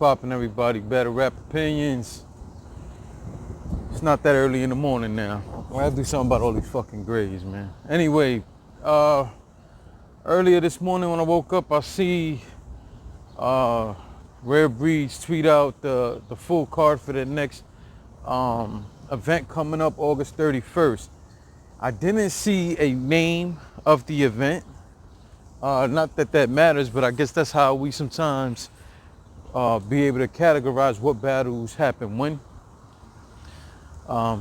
poppin', everybody? Better rap opinions. It's not that early in the morning now. I have to do something about all these fucking grays, man. Anyway, earlier this morning when I woke up, I see Rare Breeds tweet out the full card for the next event coming up August 31st. I didn't see a name of the event. Not that that matters, but I guess that's how we sometimes be able to categorize what battles happen when. I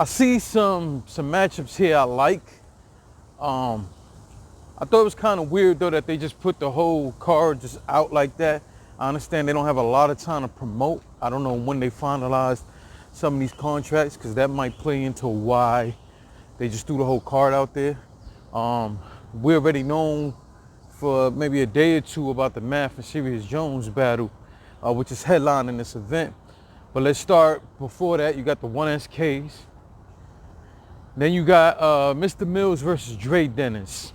see some matchups here I like. I thought it was kind of weird though that they just put the whole card just out like that. I understand they don't have a lot of time to promote. I don't know when they finalized some of these contracts, because that might play into why they just threw the whole card out there. We're already known for maybe a day or two about the Math and Serious Jones battle, which is headlining this event. But let's start before that. You got the 1SKs. Then you got Mr. Mills versus Dre Dennis.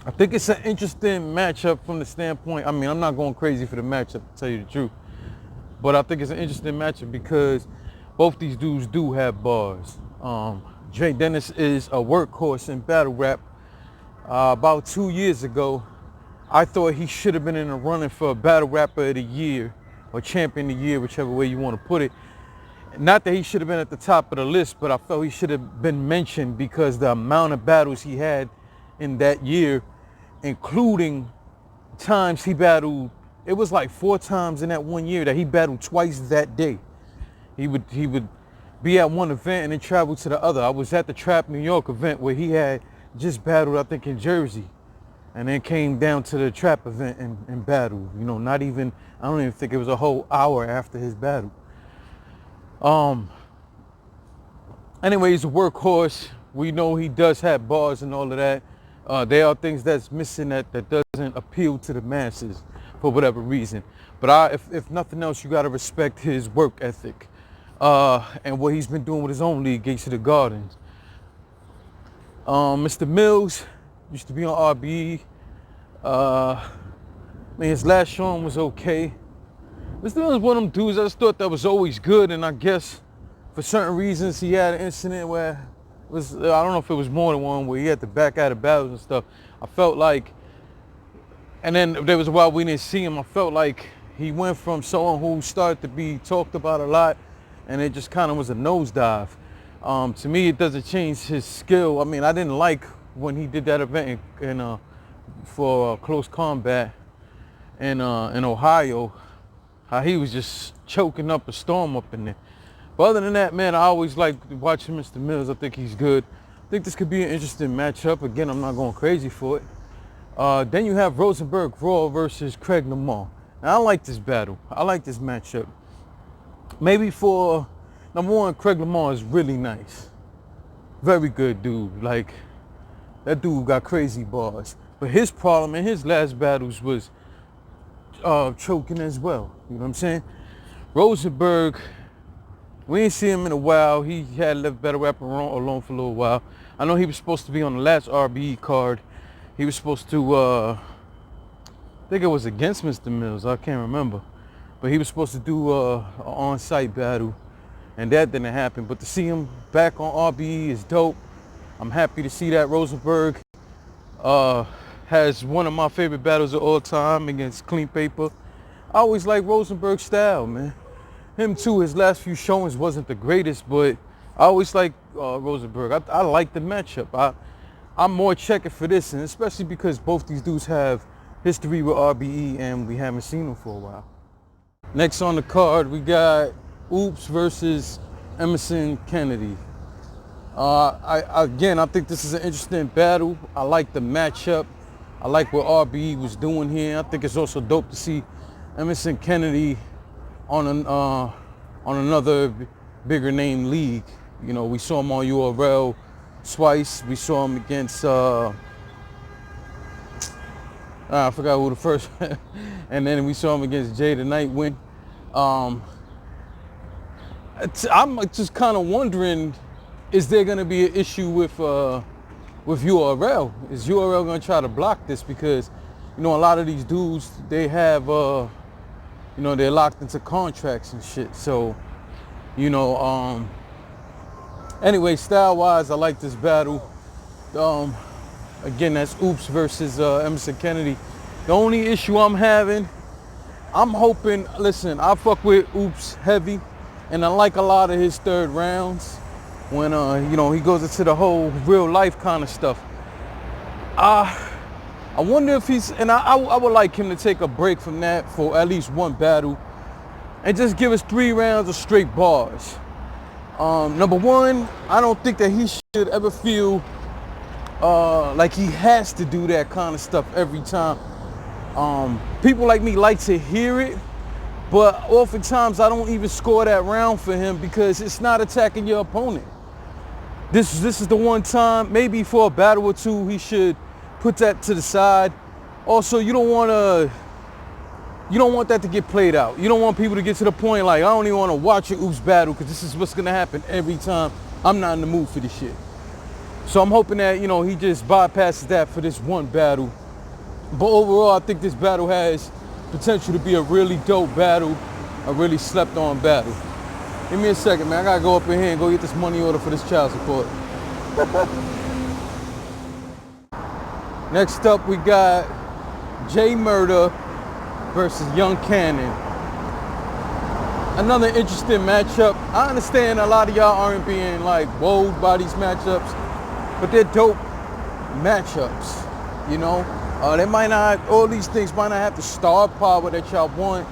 I think it's an interesting matchup from the standpoint. I mean, I'm not going crazy for the matchup, to tell you the truth. But I think it's an interesting matchup because both these dudes do have bars. Dre Dennis is a workhorse in battle rap. About 2 years ago, I thought he should have been in the running for Battle Rapper of the Year or Champion of the Year, whichever way you want to put it. Not that he should have been at the top of the list, but I felt he should have been mentioned because the amount of battles he had in that year, including times he battled, it was like 4 times in that 1 year that he battled twice that day. He would be at one event and then travel to the other. I was at the Trap New York event where he had just battled, I think, in Jersey, and then came down to the Trap event and battled. You know, not even, I don't even think it was a whole hour after his battle. Anyway, he's a workhorse. We know he does have bars and all of that. There are things that's missing that doesn't appeal to the masses for whatever reason. But if nothing else, you gotta respect his work ethic and what he's been doing with his own league, Gates of the Gardens. Mr. Mills used to be on RBE. I mean, his last showing was okay. Mr. Mills was one of them dudes I just thought that was always good, and I guess for certain reasons he had an incident where it was, I don't know if it was more than one, where he had to back out of battles and stuff. I felt like, and then there was a while we didn't see him, I felt like he went from someone who started to be talked about a lot, and it just kind of was a nosedive. To me, it doesn't change his skill. I mean, I didn't like when he did that event for Close Combat in Ohio, how he was just choking up a storm up in there. But other than that, man, I always like watching Mr. Mills. I think he's good. I think this could be an interesting matchup. Again, I'm not going crazy for it. Then you have Rosenberg Raw versus Craig Lamar. And I like this battle. I like this matchup. Maybe for number one, Craig Lamar is really nice. Very good dude. Like, that dude got crazy bars. But his problem in his last battles was choking as well. You know what I'm saying? Rosenberg, we ain't seen him in a while. He had left Battle Rapper alone for a little while. I know he was supposed to be on the last RBE card. He was supposed to, I think it was against Mr. Mills. I can't remember. But he was supposed to do an on-site battle, and that didn't happen. But to see him back on RBE is dope. I'm happy to see that. Rosenberg has one of my favorite battles of all time against Clean Paper. I always like Rosenberg's style, man. Him too, his last few showings wasn't the greatest, but I always like Rosenberg. I like the matchup. I'm more checking for this, and especially because both these dudes have history with RBE and we haven't seen them for a while. Next on the card, we got Coops versus Emerson Kennedy. I think this is an interesting battle. I like the matchup. I like what RBE was doing here. I think it's also dope to see Emerson Kennedy on another bigger name league. You know, we saw him on URL twice. We saw him against I forgot who the first and then we saw him against Jay the Nightwing. I'm just kind of wondering, is there going to be an issue with URL? Is URL going to try to block this? Because, you know, a lot of these dudes, they have You know, they're locked into contracts and shit. So, you know, anyway, style-wise, I like this battle. Again, that's Oops versus Emerson Kennedy. The only issue I'm having, I'm hoping, listen, I fuck with Oops heavy, and I like a lot of his third rounds when, you know, he goes into the whole real life kind of stuff. I wonder if he's, and I would like him to take a break from that for at least one battle and just give us 3 rounds of straight bars. Number one, I don't think that he should ever feel like he has to do that kind of stuff every time. People like me like to hear it, but oftentimes I don't even score that round for him because it's not attacking your opponent. This is the one time, maybe for a battle or two, he should put that to the side. Also, you don't want that to get played out. You don't want people to get to the point like, I don't even want to watch an Oops battle because this is what's gonna happen every time. I'm not in the mood for this shit. So I'm hoping that, you know, he just bypasses that for this one battle. But overall, I think this battle has potential to be a really dope battle, a really slept on battle. Give me a second, man. I gotta go up in here and go get this money order for this child support. Next up, we got J Murder versus Young Cannon. Another interesting matchup. I understand a lot of y'all aren't being like wowed by these matchups, but they're dope matchups, you know? They might not, all these things might not have the star power that y'all want,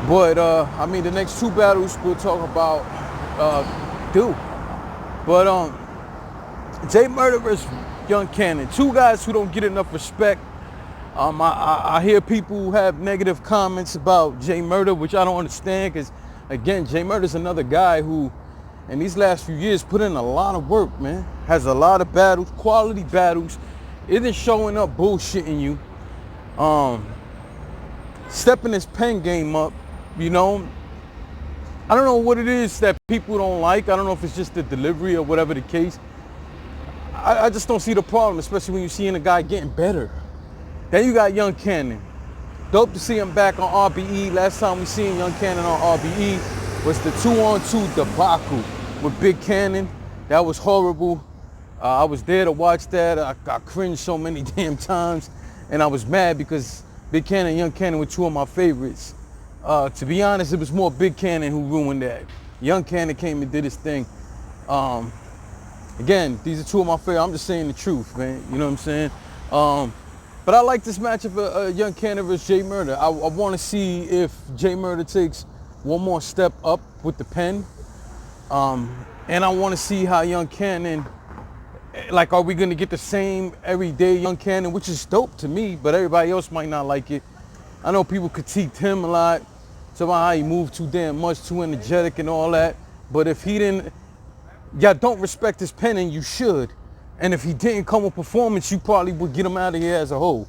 but I mean, the next 2 battles we'll talk about do. But J Murder versus Young Cannon, 2 guys who don't get enough respect. I hear people have negative comments about J Murder, which I don't understand, because again, J Murder's another guy who in these last few years put in a lot of work, man. Has a lot of battles, quality battles, isn't showing up bullshitting you. Stepping his pen game up, you know. I don't know what it is that people don't like. I don't know if it's just the delivery or whatever the case. I just don't see the problem, especially when you're seeing a guy getting better. Then you got Young Cannon. Dope to see him back on RBE. Last time we seen Young Cannon on RBE was the 2-on-2 debacle with Big Cannon. That was horrible. I was there to watch that. I cringed so many damn times, and I was mad because Big Cannon and Young Cannon were 2 of my favorites. To be honest, it was more Big Cannon who ruined that. Young Cannon came and did his thing. Again, these are 2 of my favorites. I'm just saying the truth, man. You know what I'm saying? But I like this matchup of Young Cannon versus J Murder. I want to see if J Murder takes one more step up with the pen. And I want to see how Young Cannon, like, are we going to get the same everyday Young Cannon, which is dope to me, but everybody else might not like it. I know people critiqued him a lot, talking about how he moved too damn much, too energetic and all that. But if he didn't, y'all don't respect his pen, and you should. And if he didn't come with performance, you probably would get him out of here as a whole.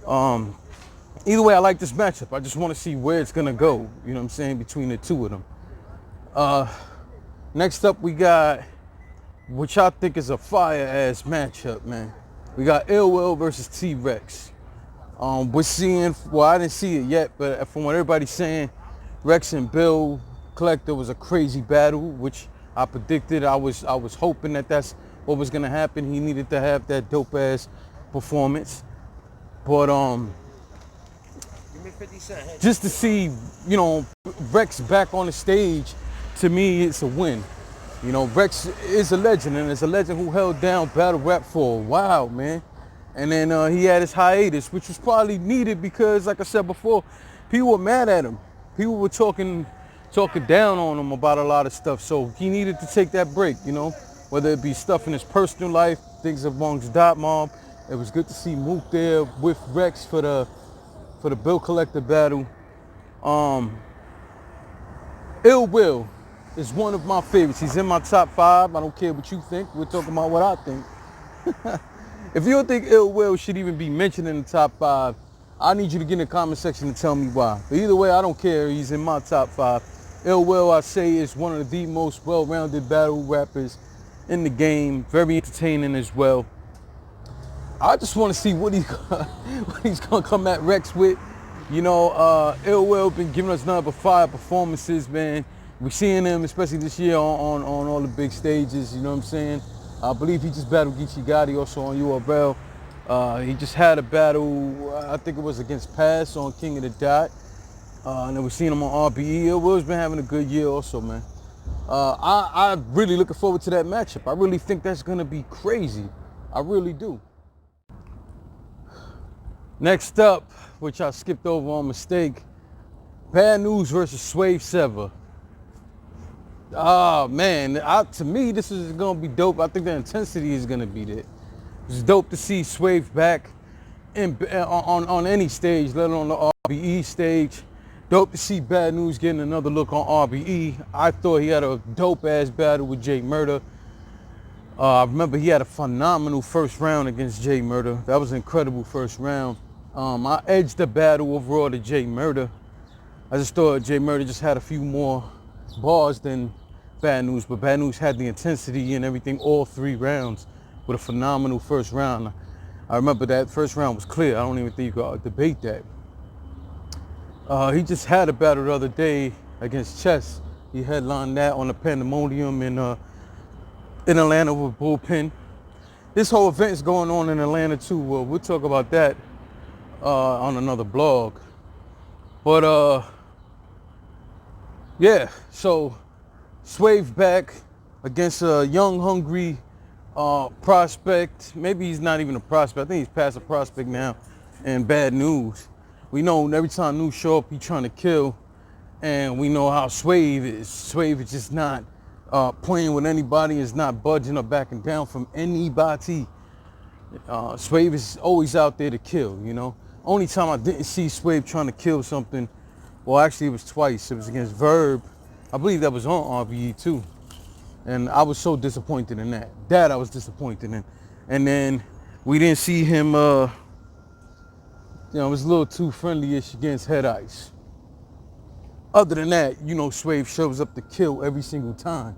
Either way, I like this matchup. I just want to see where it's going to go, you know what I'm saying, between the 2 of them. Next up, we got, which I think is a fire-ass matchup, man. We got Ill Will versus T-Rex. We're seeing, well, I didn't see it yet, but from what everybody's saying, Rex and Bill Collector was a crazy battle, which I predicted. I was hoping that that's what was gonna happen. He needed to have that dope ass performance. But just to see, you know, Rex back on the stage, to me, it's a win. You know, Rex is a legend, and it's a legend who held down battle rap for a while, man. And then he had his hiatus, which was probably needed because, like I said before, people were mad at him. People were talking down on him about a lot of stuff. So he needed to take that break, you know, whether it be stuff in his personal life, things amongst Dot Mob. It was good to see Mook there with Rex for the Bill Collector battle. Ill Will is one of my favorites. He's in my top 5. I don't care what you think. We're talking about what I think. If you don't think Ill Will should even be mentioned in the top 5, I need you to get in the comment section and tell me why. But either way, I don't care. He's in my top 5. Ill Will, I say, is one of the most well-rounded battle rappers in the game. Very entertaining as well. I just want to see what he's gonna come at Rex with. You know, Ill Will been giving us nothing but fire performances, man. We're seeing him, especially this year, on all the big stages. You know what I'm saying? I believe he just battled Geechee Gotti also on URL. He just had a battle, I think it was against Pass on King of the Dot. And then we're seeing him on RBE. Ill Will's been having a good year also, man. I really looking forward to that matchup. I really think that's gonna be crazy. I really do. Next up, which I skipped over on mistake, Bad News versus Swave Sever. Oh man, to me this is gonna be dope. I think the intensity is gonna be there. It's dope to see Swave back on any stage, let alone the RBE stage. Dope to see Bad News getting another look on RBE. I thought he had a dope ass battle with Jay Murder. I remember he had a phenomenal first round against Jay Murder. That was an incredible first round. I edged the battle overall to Jay Murder. I just thought Jay Murder just had a few more bars than Bad News, but Bad News had the intensity and everything all 3 rounds with a phenomenal first round. I remember that first round was clear. I don't even think you could debate that. He just had a battle the other day against Chess. He headlined that on the Pandemonium in Atlanta with Bullpen. This whole event is going on in Atlanta too. We'll talk about that on another blog. But yeah, so Swave back against a young, hungry prospect. Maybe he's not even a prospect. I think he's past a prospect now. And Bad News. We know every time News show up, he trying to kill. And we know how Swave is. Swave is just not playing with anybody, is not budging or backing down from anybody. Swave is always out there to kill, you know. Only time I didn't see Swave trying to kill something, well, actually it was twice. It was against Verb. I believe that was on RBE too. And I was so disappointed in that. That I was disappointed in. And then we didn't see him, it was a little too friendly-ish against Head Ice. Other than that, you know, Swave shows up to kill every single time.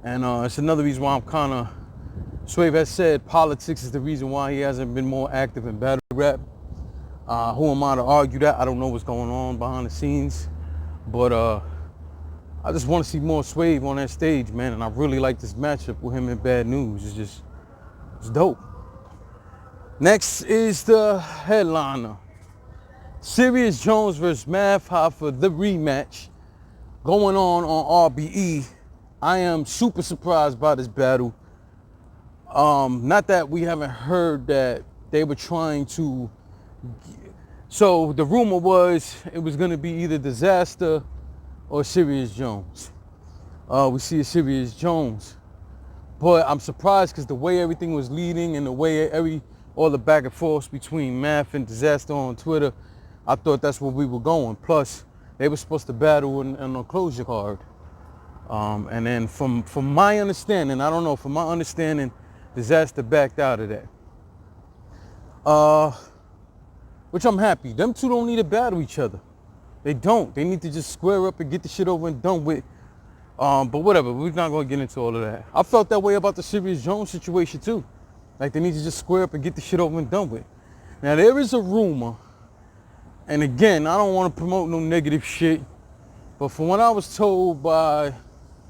And it's another reason why I'm kind of, Swave has said politics is the reason why he hasn't been more active in battle rap. Who am I to argue that? I don't know what's going on behind the scenes. But I just want to see more Swave on that stage, man. And I really like this matchup with him and Bad News. It's dope. Next is the headliner. Serious Jones versus Math Hoffa, the rematch going on RBE. I am super surprised by this battle. Not that we haven't heard that they were trying to. So the rumor was it was going to be either Disaster or Serious Jones. We see a Serious Jones. But I'm surprised because the way everything was leading and the way all the back and forth between Math and Disaster on Twitter, I thought that's where we were going. Plus, they were supposed to battle in a closure card. And then from my understanding, I don't know, from my understanding, Disaster backed out of that. Which I'm happy. Them two don't need to battle each other. They don't. They need to just square up and get the shit over and done with. But whatever, we're not going to get into all of that. I felt that way about the Serious Jones situation too. Like they need to just square up and get the shit over and done with. Now there is a rumor, and again, I don't want to promote no negative shit, but from what I was told by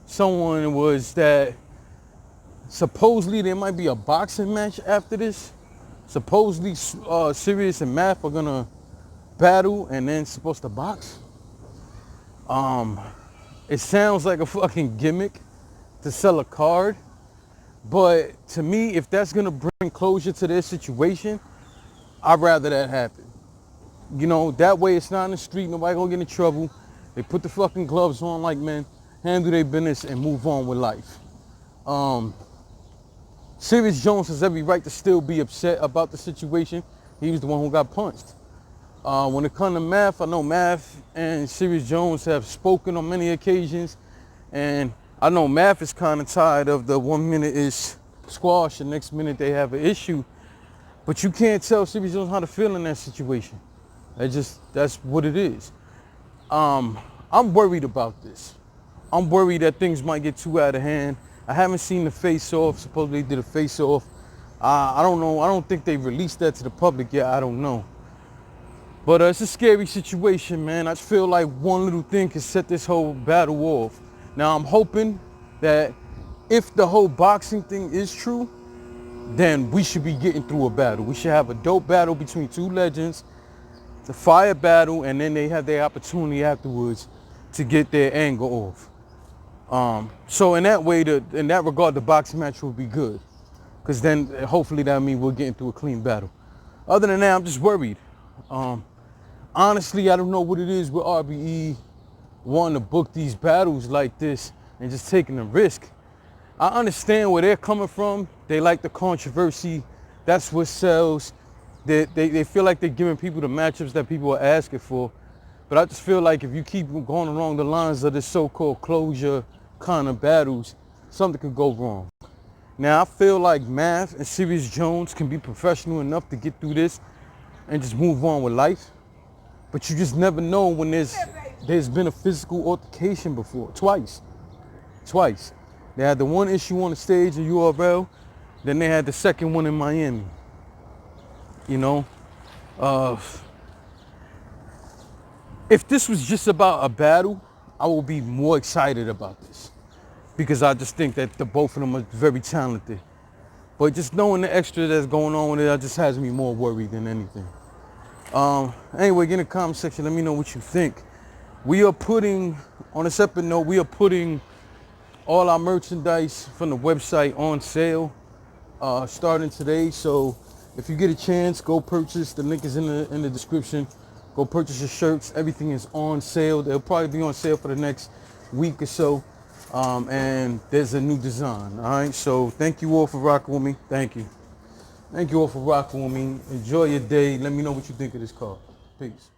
someone was that supposedly there might be a boxing match after this. Supposedly Serious and Math are gonna battle and then supposed to box. It sounds like a fucking gimmick to sell a card. But to me, if that's gonna bring closure to their situation, I'd rather that happen. You know, that way it's not in the street, nobody gonna get in trouble. They put the fucking gloves on like men, handle their business and move on with life. Serious Jones has every right to still be upset about the situation. He was the one who got punched. When it comes to Math, I know Math and Serious Jones have spoken on many occasions, and I know Math is kind of tired of the 1 minute is squash, the next minute they have an issue. But you can't tell Serious Jones how to feel in that situation. That's what it is. I'm worried about this. I'm worried that things might get too out of hand. I haven't seen the face-off. Supposedly they did a face-off. I don't know. I don't think they released that to the public yet. I don't know. But it's a scary situation, man. I just feel like one little thing can set this whole battle off. Now I'm hoping that if the whole boxing thing is true, then we should be getting through a battle. We should have a dope battle between two legends, the fire battle, and then they have their opportunity afterwards to get their anger off. So in that way, in that regard, the boxing match will be good. Because then hopefully that means we're getting through a clean battle. Other than that, I'm just worried. Honestly, I don't know what it is with RBE wanting to book these battles like this and just taking a risk. I understand where they're coming from. They like the controversy. That's what sells. They feel like they're giving people the matchups that people are asking for. But I just feel like if you keep going along the lines of this so-called closure kind of battles, something could go wrong. Now, I feel like Math and Serious Jones can be professional enough to get through this and just move on with life. But you just never know when there's been a physical altercation before. Twice. They had the one issue on the stage in URL, then they had the second one in Miami. You know? If this was just about a battle, I would be more excited about this. Because I just think that the both of them are very talented. But just knowing the extra that's going on with it, that just has me more worried than anything. Anyway, get in the comment section, let me know what you think. We are putting, on a separate note, we are putting all our merchandise from the website on sale starting today. So if you get a chance, go purchase. The link is in the description. Go purchase your shirts. Everything is on sale. They'll probably be on sale for the next week or so. And there's a new design. All right. So thank you all for rocking with me. Thank you. Thank you all for rocking with me. Enjoy your day. Let me know what you think of this car. Peace.